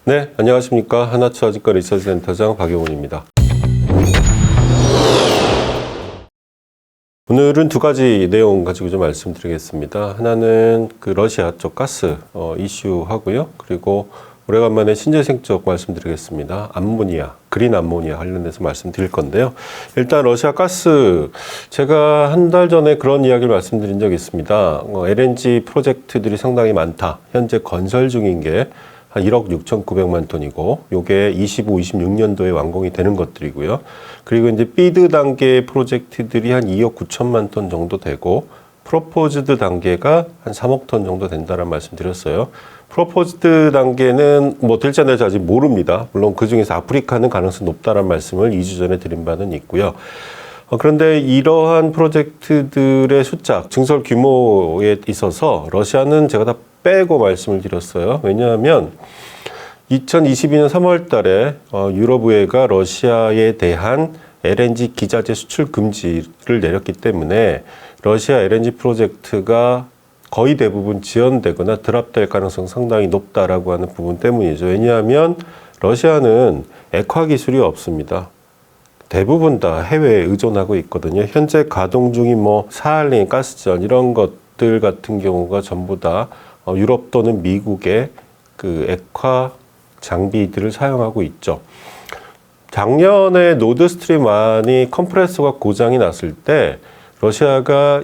네, 안녕하십니까. 하나투자증권 리서치센터장 박용훈입니다. 오늘은 두 가지 내용 가지고 좀 말씀드리겠습니다. 하나는 그 러시아 쪽 가스 이슈 하고요. 그리고 오래간만에 신재생 쪽 말씀드리겠습니다. 암모니아, 그린 암모니아 관련해서 말씀드릴 건데요. 일단 러시아 가스, 제가 한 달 전에 그런 이야기를 말씀드린 적이 있습니다. LNG 프로젝트들이 상당히 많다. 현재 건설 중인 게 한 1억 6,900만 톤이고, 요게 25, 26년도에 완공이 되는 것들이고요. 그리고 이제 비드 단계 프로젝트들이 한 2억 9천만 톤 정도 되고, 프로포즈드 단계가 한 3억 톤 정도 된다는 말씀 드렸어요. 프로포즈드 단계는 뭐 될지 안 될지 아직 모릅니다. 물론 그 중에서 아프리카는 가능성이 높다는 말씀을 2주 전에 드린 바는 있고요. 그런데 이러한 프로젝트들의 숫자, 증설 규모에 있어서 러시아는 제가 다 빼고 말씀을 드렸어요. 왜냐하면 2022년 3월 달에 유럽의회가 러시아에 대한 LNG 기자재 수출 금지를 내렸기 때문에 러시아 LNG 프로젝트가 거의 대부분 지연되거나 드랍될 가능성이 상당히 높다라고 하는 부분 때문이죠. 왜냐하면 러시아는 액화 기술이 없습니다. 대부분 다 해외에 의존하고 있거든요. 현재 가동 중인 뭐 사할린, 가스전 이런 것들 같은 경우가 전부 다 유럽 또는 미국의 그 액화 장비들을 사용하고 있죠. 작년에 노드스트림 1이 컴프레서가 고장이 났을 때 러시아가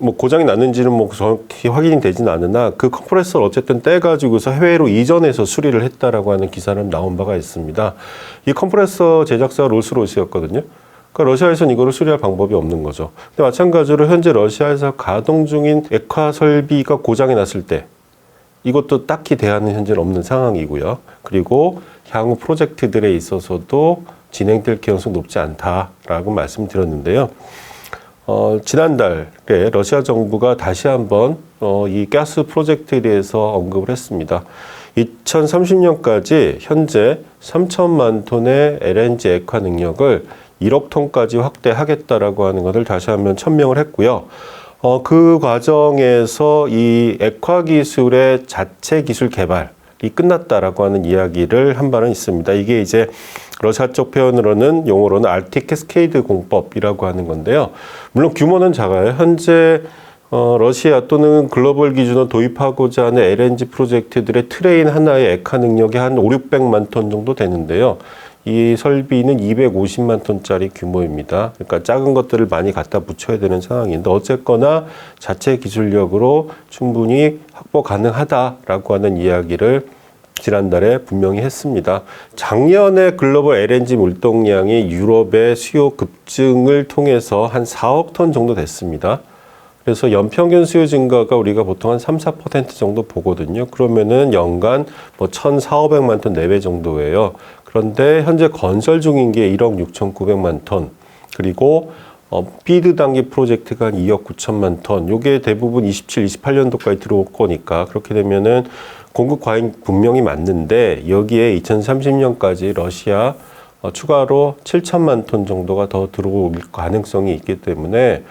뭐 고장이 났는지는 뭐 정확히 확인이 되진 않으나 그 컴프레서를 어쨌든 떼가지고서 해외로 이전해서 수리를 했다라고 하는 기사는 나온 바가 있습니다. 이 컴프레서 제작사가 롤스로이스였거든요. 그러니까 러시아에서는 이거를 수리할 방법이 없는 거죠. 근데 마찬가지로 현재 러시아에서 가동 중인 액화 설비가 고장이 났을 때 이것도 딱히 대안은 현재는 없는 상황이고요. 그리고 향후 프로젝트들에 있어서도 진행될 가능성이 높지 않다라고 말씀드렸는데요. 지난달에 러시아 정부가 다시 한번 이 가스 프로젝트에 대해서 언급을 했습니다. 2030년까지 현재 3천만 톤의 LNG 액화 능력을 1억 톤까지 확대하겠다라고 하는 것을 다시 한번 천명을 했고요. 그 과정에서 이 액화 기술의 자체 기술 개발이 끝났다라고 하는 이야기를 한 바는 있습니다. 이게 이제 러시아 쪽 표현으로는 용어로는 알틱 캐스케이드 공법이라고 하는 건데요. 물론 규모는 작아요. 현재 러시아 또는 글로벌 기준으로 도입하고자 하는 LNG 프로젝트들의 트레인 하나의 액화 능력이 한 5, 600만 톤 정도 되는데요. 이 설비는 250만 톤짜리 규모입니다. 그러니까 작은 것들을 많이 갖다 붙여야 되는 상황인데 어쨌거나 자체 기술력으로 충분히 확보 가능하다라고 하는 이야기를 지난달에 분명히 했습니다. 작년에 글로벌 LNG 물동량이 유럽의 수요 급증을 통해서 한 4억 톤 정도 됐습니다. 그래서 연평균 수요 증가가 우리가 보통 한 3, 4% 정도 보거든요. 그러면은 연간 뭐 1,400만 톤 내외 정도예요. 그런데 현재 건설 중인 게 1억 6,900만 톤. 그리고 비드 단계 프로젝트가 한 2억 9천만 톤. 요게 대부분 27, 28년도까지 들어올 거니까 그렇게 되면은 공급 과잉 분명히 맞는데 여기에 2030년까지 러시아 추가로 7천만 톤 정도가 더 들어올 가능성이 있기 때문에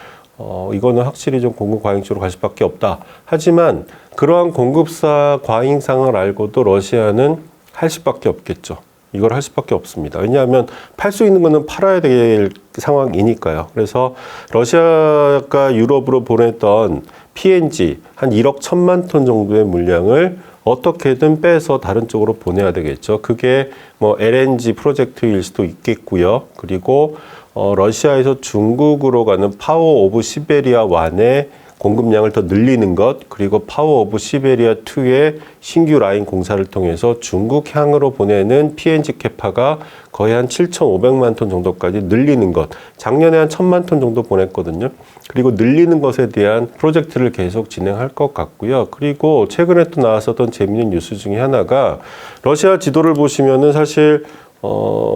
이거는 확실히 좀 공급 과잉 쪽으로 갈 수밖에 없다. 하지만 그러한 공급사 과잉상을 알고도 러시아는 할 수밖에 없겠죠. 이걸 할 수밖에 없습니다. 왜냐하면 팔 수 있는 거는 팔아야 될 상황이니까요. 그래서 러시아가 유럽으로 보냈던 PNG 한 1억 1천만 톤 정도의 물량을 어떻게든 빼서 다른 쪽으로 보내야 되겠죠. 그게 뭐 LNG 프로젝트일 수도 있겠고요. 그리고 러시아에서 중국으로 가는 파워 오브 시베리아 1의 공급량을 더 늘리는 것, 그리고 파워 오브 시베리아 2의 신규 라인 공사를 통해서 중국 향으로 보내는 PNG 캐파가 거의 한 7,500만 톤 정도까지 늘리는 것. 작년에 한 1,000만 톤 정도 보냈거든요. 그리고 늘리는 것에 대한 프로젝트를 계속 진행할 것 같고요. 그리고 최근에 또 나왔었던 재미있는 뉴스 중에 하나가 러시아 지도를 보시면은 사실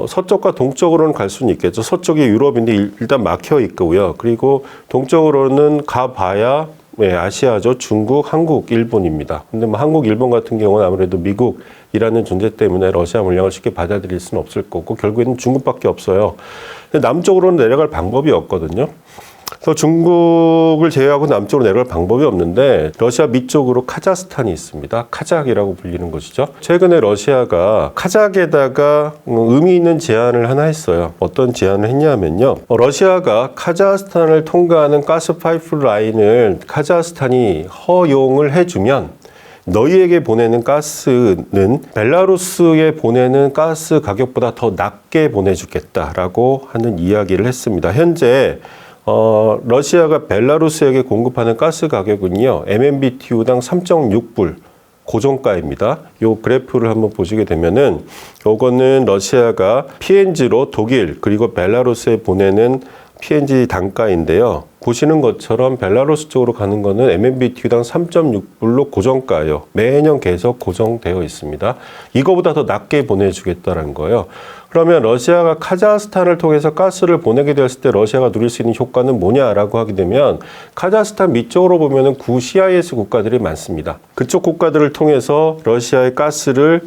서쪽과 동쪽으로는 갈 수는 있겠죠. 서쪽이 유럽인데 일단 막혀 있고요. 그리고 동쪽으로는 가봐야 아시아죠. 중국, 한국, 일본입니다. 근데 뭐 한국, 일본 같은 경우는 아무래도 미국이라는 존재 때문에 러시아 물량을 쉽게 받아들일 수는 없을 거고 결국에는 중국밖에 없어요. 근데 남쪽으로는 내려갈 방법이 없거든요. 그래서 중국을 제외하고 남쪽으로 내려갈 방법이 없는데 러시아 밑쪽으로 카자흐스탄이 있습니다. 카자흐이라고 불리는 곳이죠. 최근에 러시아가 카자흐에다가 의미 있는 제안을 하나 했어요. 어떤 제안을 했냐면요. 러시아가 카자흐스탄을 통과하는 가스 파이프라인을 카자흐스탄이 허용을 해주면 너희에게 보내는 가스는 벨라루스에 보내는 가스 가격보다 더 낮게 보내주겠다라고 하는 이야기를 했습니다. 현재 러시아가 벨라루스에게 공급하는 가스 가격은요, MMBTU당 3.6불 고정가입니다. 요 그래프를 한번 보시게 되면은 요거는 러시아가 PNG로 독일 그리고 벨라루스에 보내는 PNG 단가인데요. 보시는 것처럼 벨라루스 쪽으로 가는 거는 MMBTU당 3.6불로 고정가예요. 매년 계속 고정되어 있습니다. 이거보다 더 낮게 보내주겠다는 거예요. 그러면 러시아가 카자흐스탄을 통해서 가스를 보내게 되었을 때 러시아가 누릴 수 있는 효과는 뭐냐라고 하게 되면 카자흐스탄 밑쪽으로 보면은 구 CIS 국가들이 많습니다. 그쪽 국가들을 통해서 러시아의 가스를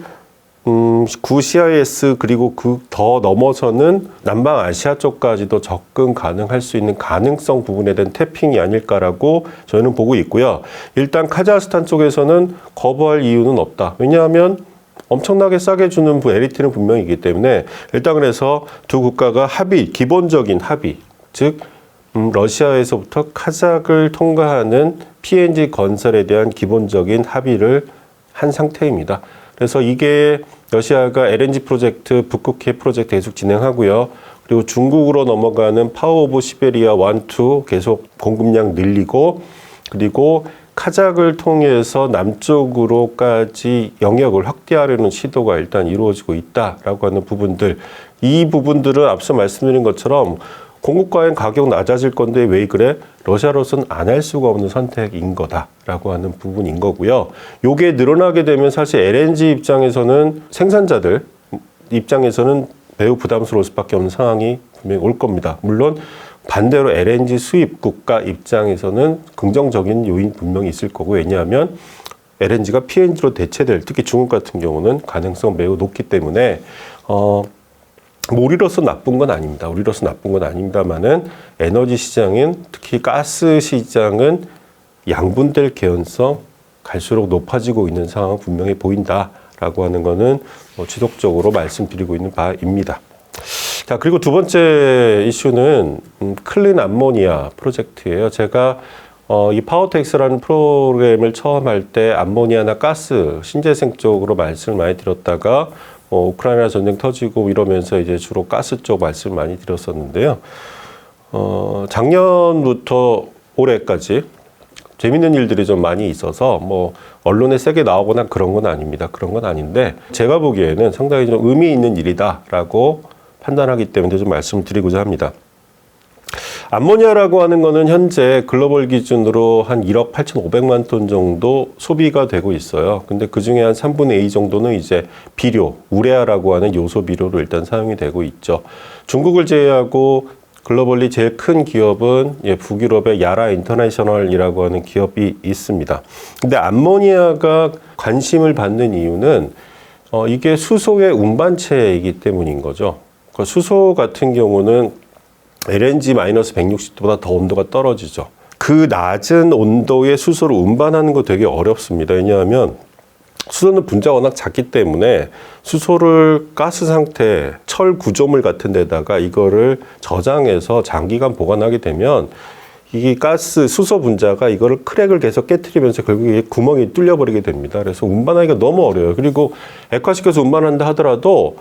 구 CIS 그리고 그 더 넘어서는 남방아시아 쪽까지도 접근 가능할 수 있는 가능성 부분에 대한 태핑이 아닐까라고 저희는 보고 있고요. 일단 카자흐스탄 쪽에서는 거부할 이유는 없다. 왜냐하면 엄청나게 싸게 주는 LNG는 분명히 있기 때문에 일단 그래서 두 국가가 기본적인 합의, 즉 러시아에서부터 카자흐를 통과하는 PNG 건설에 대한 기본적인 합의를 한 상태입니다. 그래서 이게 러시아가 LNG 프로젝트, 북극해 프로젝트 계속 진행하고요. 그리고 중국으로 넘어가는 파워 오브 시베리아 1, 2 계속 공급량 늘리고, 그리고 카자흐를 통해서 남쪽으로까지 영역을 확대하려는 시도가 일단 이루어지고 있다라고 하는 부분들. 이 부분들은 앞서 말씀드린 것처럼 공급과의 가격 낮아질 건데 왜 그래? 러시아로서는 안 할 수가 없는 선택인 거다라고 하는 부분인 거고요. 요게 늘어나게 되면 사실 LNG 입장에서는 생산자들 입장에서는 매우 부담스러울 수밖에 없는 상황이 분명히 올 겁니다. 물론 반대로 LNG 수입 국가 입장에서는 긍정적인 요인 분명히 있을 거고, 왜냐하면 LNG가 PNG로 대체될, 특히 중국 같은 경우는 가능성 매우 높기 때문에 우리로서 나쁜 건 아닙니다. 우리로서 나쁜 건 아닙니다만은 에너지 시장은, 특히 가스 시장은 양분될 개연성 갈수록 높아지고 있는 상황은 분명히 보인다라고 하는 거는 지속적으로 말씀드리고 있는 바입니다. 자, 그리고 두 번째 이슈는 클린 암모니아 프로젝트예요. 제가 이 파워텍스라는 프로그램을 처음 할 때 암모니아나 가스, 신재생 쪽으로 말씀을 많이 드렸다가 우크라이나 전쟁 터지고 이러면서 이제 주로 가스 쪽 말씀을 많이 드렸었는데요. 작년부터 올해까지 재밌는 일들이 좀 많이 있어서 언론에 세게 나오거나 그런 건 아닙니다. 그런 건 아닌데 제가 보기에는 상당히 좀 의미 있는 일이다라고 판단하기 때문에 좀 말씀드리고자 합니다. 암모니아라고 하는 거는 현재 글로벌 기준으로 한 1억 8,500만 톤 정도 소비가 되고 있어요. 근데 그 중에 한 3분의 2 정도는 이제 비료, 우레아라고 하는 요소 비료로 일단 사용이 되고 있죠. 중국을 제외하고 글로벌리 제일 큰 기업은 북유럽의 야라 인터내셔널이라고 하는 기업이 있습니다. 근데 암모니아가 관심을 받는 이유는 이게 수소의 운반체이기 때문인 거죠. 수소 같은 경우는 LNG 마이너스 160도보다 더 온도가 떨어지죠. 그 낮은 온도의 수소를 운반하는 거 되게 어렵습니다. 왜냐하면 수소는 분자가 워낙 작기 때문에 수소를 가스 상태, 철 구조물 같은 데다가 이거를 저장해서 장기간 보관하게 되면 이 가스, 수소 분자가 이거를 크랙을 계속 깨트리면서 결국에 구멍이 뚫려버리게 됩니다. 그래서 운반하기가 너무 어려워요. 그리고 액화시켜서 운반한다 하더라도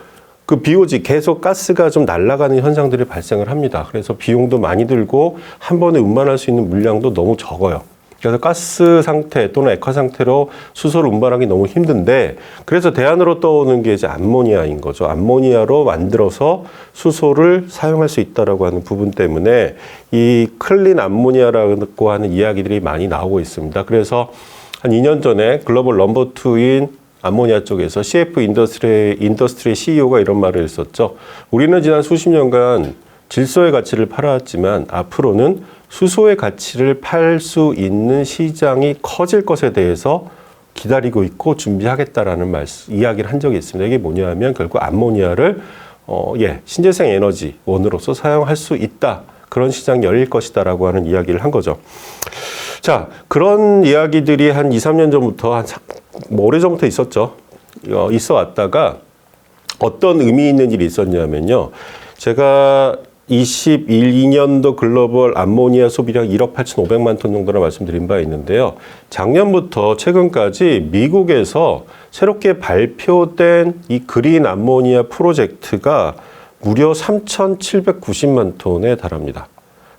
그 BOG 계속 가스가 좀 날아가는 현상들이 발생을 합니다. 그래서 비용도 많이 들고 한 번에 운반할 수 있는 물량도 너무 적어요. 그래서 가스 상태 또는 액화 상태로 수소를 운반하기 너무 힘든데, 그래서 대안으로 떠오르는 게 이제 암모니아인 거죠. 암모니아로 만들어서 수소를 사용할 수 있다라고 하는 부분 때문에 이 클린 암모니아라고 하는 이야기들이 많이 나오고 있습니다. 그래서 한 2년 전에 글로벌 넘버 2인 암모니아 쪽에서 CF 인더스트리 CEO가 이런 말을 했었죠. 우리는 지난 수십 년간 질소의 가치를 팔아왔지만 앞으로는 수소의 가치를 팔 수 있는 시장이 커질 것에 대해서 기다리고 있고 준비하겠다라는 이야기를 한 적이 있습니다. 이게 뭐냐면 결국 암모니아를 신재생 에너지 원으로서 사용할 수 있다. 그런 시장이 열릴 것이다라고 하는 이야기를 한 거죠. 자, 그런 이야기들이 한 2, 3년 전부터 오래전부터 있었죠. 있어 왔다가 어떤 의미 있는 일이 있었냐면요. 제가 21, 2년도 글로벌 암모니아 소비량 1억 8,500만 톤 정도라 말씀드린 바 있는데요. 작년부터 최근까지 미국에서 새롭게 발표된 이 그린 암모니아 프로젝트가 무려 3,790만 톤에 달합니다.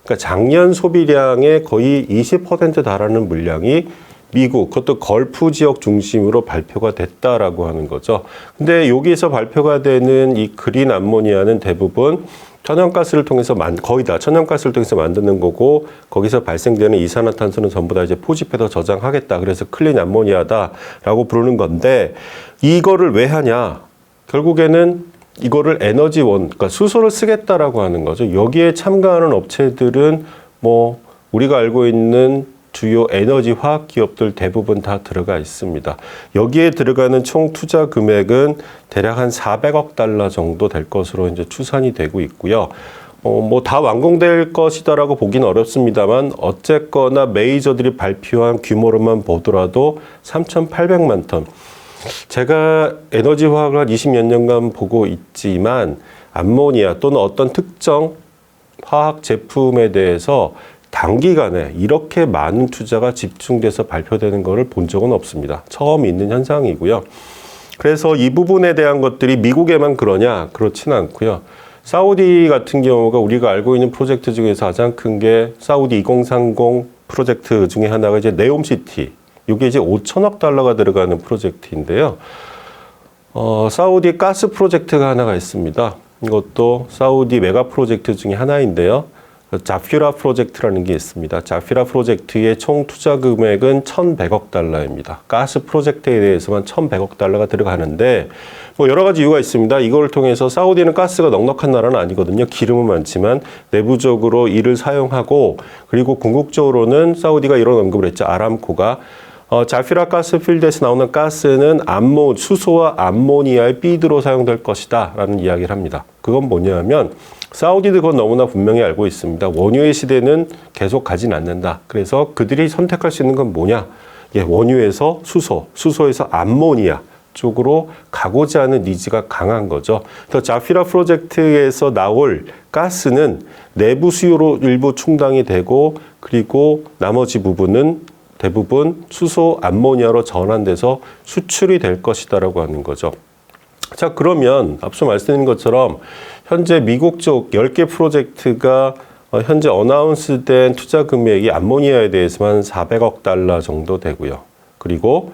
그러니까 작년 소비량의 거의 20% 달하는 물량이 미국, 그것도 걸프 지역 중심으로 발표가 됐다라고 하는 거죠. 근데 여기에서 발표가 되는 이 그린 암모니아는 대부분 천연가스를 통해서 거의 다 천연가스를 통해서 만드는 거고, 거기서 발생되는 이산화탄소는 전부 다 이제 포집해서 저장하겠다. 그래서 클린 암모니아다라고 부르는 건데, 이거를 왜 하냐? 결국에는 이거를 에너지원, 그러니까 수소를 쓰겠다라고 하는 거죠. 여기에 참가하는 업체들은 뭐 우리가 알고 있는 주요 에너지 화학 기업들 대부분 다 들어가 있습니다. 여기에 들어가는 총 투자 금액은 대략 한 400억 달러 정도 될 것으로 이제 추산이 되고 있고요. 뭐 다 완공될 것이다라고 보기는 어렵습니다만 어쨌거나 메이저들이 발표한 규모로만 보더라도 3,800만 톤. 제가 에너지 화학을 한 20몇 년간 보고 있지만 암모니아 또는 어떤 특정 화학 제품에 대해서 단기간에 이렇게 많은 투자가 집중돼서 발표되는 것을 본 적은 없습니다. 처음 있는 현상이고요. 그래서 이 부분에 대한 것들이 미국에만 그러냐? 그렇지는 않고요. 사우디 같은 경우가 우리가 알고 있는 프로젝트 중에서 가장 큰 게 사우디 2030 프로젝트 중에 하나가 이제 네옴시티. 이게 이제 5천억 달러가 들어가는 프로젝트인데요. 사우디 가스 프로젝트가 하나가 있습니다. 이것도 사우디 메가 프로젝트 중에 하나인데요. 자피라 프로젝트라는 게 있습니다. 자피라 프로젝트의 총 투자 금액은 1,100억 달러입니다. 가스 프로젝트에 대해서만 1,100억 달러가 들어가는데 뭐 여러 가지 이유가 있습니다. 이걸 통해서 사우디는 가스가 넉넉한 나라는 아니거든요. 기름은 많지만 내부적으로 이를 사용하고, 그리고 궁극적으로는 사우디가 이런 언급을 했죠. 아람코가 자피라 가스 필드에서 나오는 가스는 수소와 암모니아의 피드로 사용될 것이다 라는 이야기를 합니다. 그건 뭐냐면 사우디도 그건 너무나 분명히 알고 있습니다. 원유의 시대는 계속 가진 않는다. 그래서 그들이 선택할 수 있는 건 뭐냐? 원유에서 수소에서 암모니아 쪽으로 가고자 하는 니즈가 강한 거죠. 그래서 자피라 프로젝트에서 나올 가스는 내부 수요로 일부 충당이 되고, 그리고 나머지 부분은 대부분 수소 암모니아로 전환돼서 수출이 될 것이다라고 하는 거죠. 자, 그러면 앞서 말씀드린 것처럼 현재 미국 쪽 10개 프로젝트가 현재 어나운스된 투자 금액이 암모니아에 대해서만 400억 달러 정도 되고요. 그리고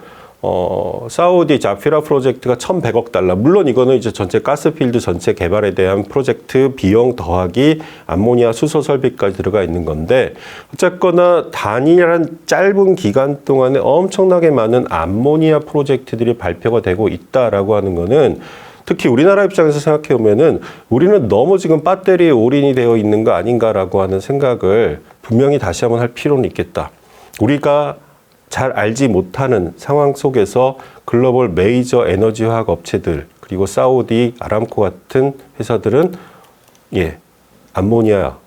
사우디 자피라 프로젝트가 1,100억 달러. 물론 이거는 이제 전체 가스필드 전체 개발에 대한 프로젝트 비용 더하기 암모니아 수소 설비까지 들어가 있는 건데, 어쨌거나 단일한 짧은 기간 동안에 엄청나게 많은 암모니아 프로젝트들이 발표가 되고 있다라고 하는 거는, 특히 우리나라 입장에서 생각해 보면은 우리는 너무 지금 배터리에 올인이 되어 있는 거 아닌가라고 하는 생각을 분명히 다시 한번 할 필요는 있겠다. 우리가 잘 알지 못하는 상황 속에서 글로벌 메이저 에너지 화학 업체들, 그리고 사우디 아람코 같은 회사들은 암모니아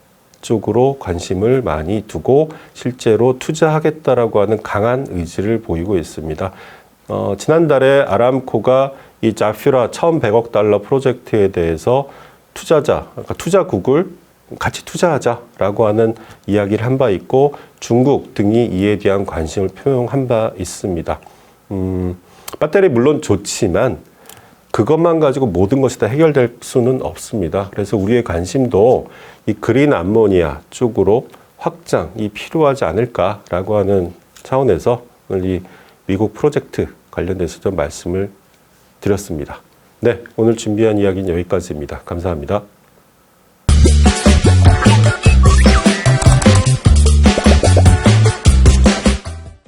쪽으로 관심을 많이 두고 실제로 투자하겠다라고 하는 강한 의지를 보이고 있습니다. 지난달에 아람코가 이 자피라 1,100억 달러 프로젝트에 대해서 투자국을 같이 투자하자라고 하는 이야기를 한 바 있고, 중국 등이 이에 대한 관심을 표명한 바 있습니다. 배터리 물론 좋지만 그것만 가지고 모든 것이 다 해결될 수는 없습니다. 그래서 우리의 관심도 이 그린 암모니아 쪽으로 확장이 필요하지 않을까라고 하는 차원에서 오늘 이 미국 프로젝트 관련돼서 좀 말씀을 드렸습니다. 네, 오늘 준비한 이야기는 여기까지입니다. 감사합니다.